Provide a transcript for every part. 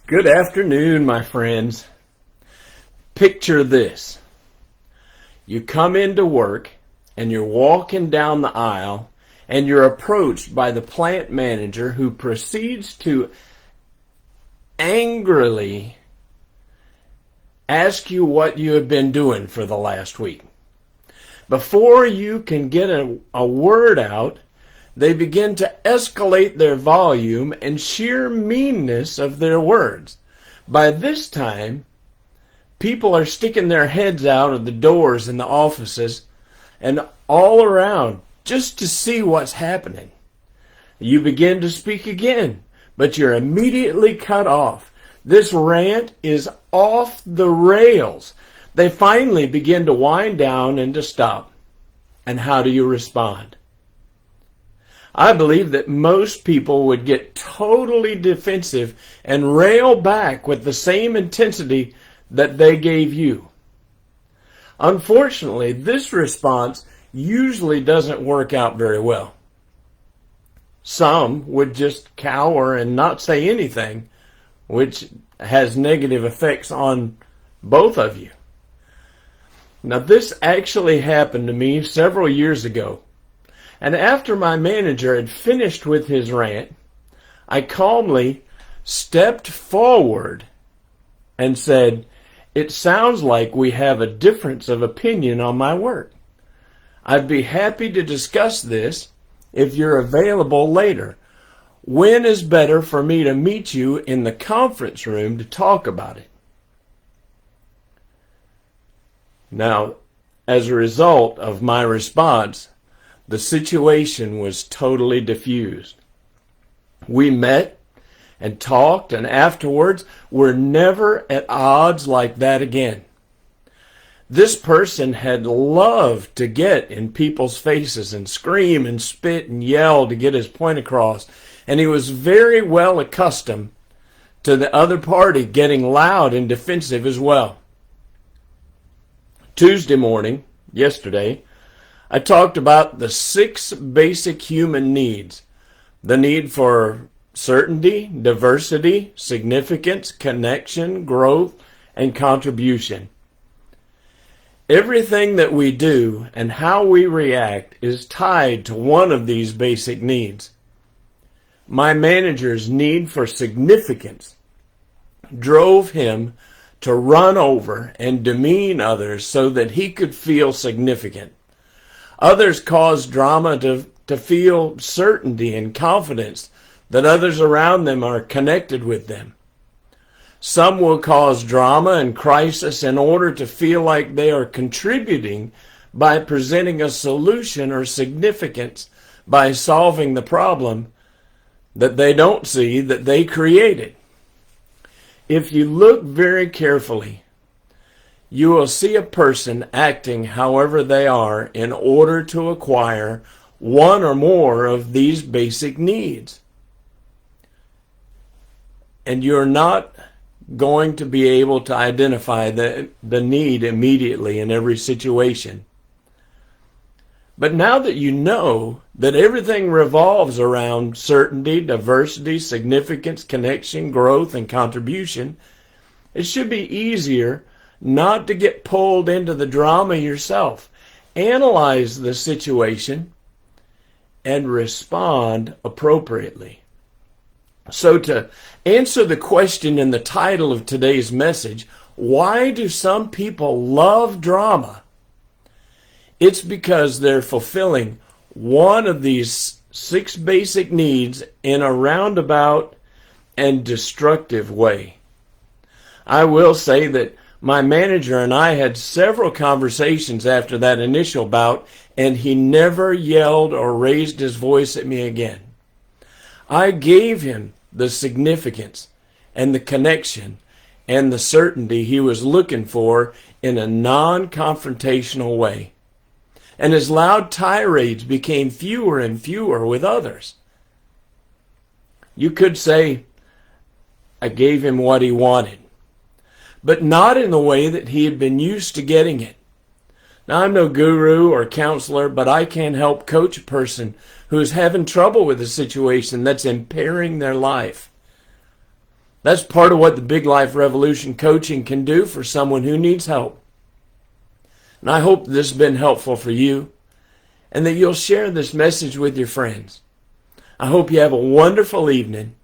Good afternoon, my friends. Picture this. You come into work and you're walking down the aisle and you're approached by the plant manager who proceeds to angrily ask you what you have been doing for the last week. Before you can get a word out, they begin to escalate their volume and sheer meanness of their words. By this time, people are sticking their heads out of the doors in the offices and all around just to see what's happening. You begin to speak again, but you're immediately cut off. This rant is off the rails. They finally begin to wind down and to stop. And how do you respond? I believe that most people would get totally defensive and rail back with the same intensity that they gave you. Unfortunately, this response usually doesn't work out very well. Some would just cower and not say anything, which has negative effects on both of you. Now, this actually happened to me several years ago. And after my manager had finished with his rant, I calmly stepped forward and said, "It sounds like we have a difference of opinion on my work. I'd be happy to discuss this if you're available later. When is better for me to meet you in the conference room to talk about it?" Now, as a result of my response, the situation was totally diffused. We met and talked, and afterwards we're never at odds like that again. This person had loved to get in people's faces and scream and spit and yell to get his point across, and he was very well accustomed to the other party getting loud and defensive as well. Tuesday morning, yesterday, I talked about the 6 basic human needs: the need for certainty, diversity, significance, connection, growth, and contribution. Everything that we do and how we react is tied to one of these basic needs. My manager's need for significance drove him to run over and demean others so that he could feel significant. Others cause drama to feel certainty and confidence that others around them are connected with them. Some will cause drama and crisis in order to feel like they are contributing by presenting a solution or significance by solving the problem that they don't see that they created. If you look very carefully, you will see a person acting however they are in order to acquire one or more of these basic needs. And you're not going to be able to identify the need immediately in every situation. But now that you know that everything revolves around certainty, diversity, significance, connection, growth, and contribution, it should be easier not to get pulled into the drama yourself. Analyze the situation and respond appropriately. So to answer the question in the title of today's message, why do some people love drama? It's because they're fulfilling one of these 6 basic needs in a roundabout and destructive way. I will say that my manager and I had several conversations after that initial bout, and he never yelled or raised his voice at me again. I gave him the significance and the connection and the certainty he was looking for in a non-confrontational way. And his loud tirades became fewer and fewer with others. You could say, I gave him what he wanted, but not in the way that he had been used to getting it. Now, I'm no guru or counselor, but I can help coach a person who is having trouble with a situation that's impairing their life. That's part of what the Big Life Revolution coaching can do for someone who needs help. And I hope this has been helpful for you and that you'll share this message with your friends. I hope you have a wonderful evening.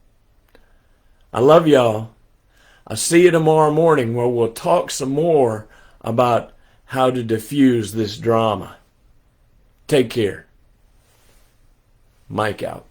I love y'all. I'll see you tomorrow morning where we'll talk some more about how to diffuse this drama. Take care. Mike out.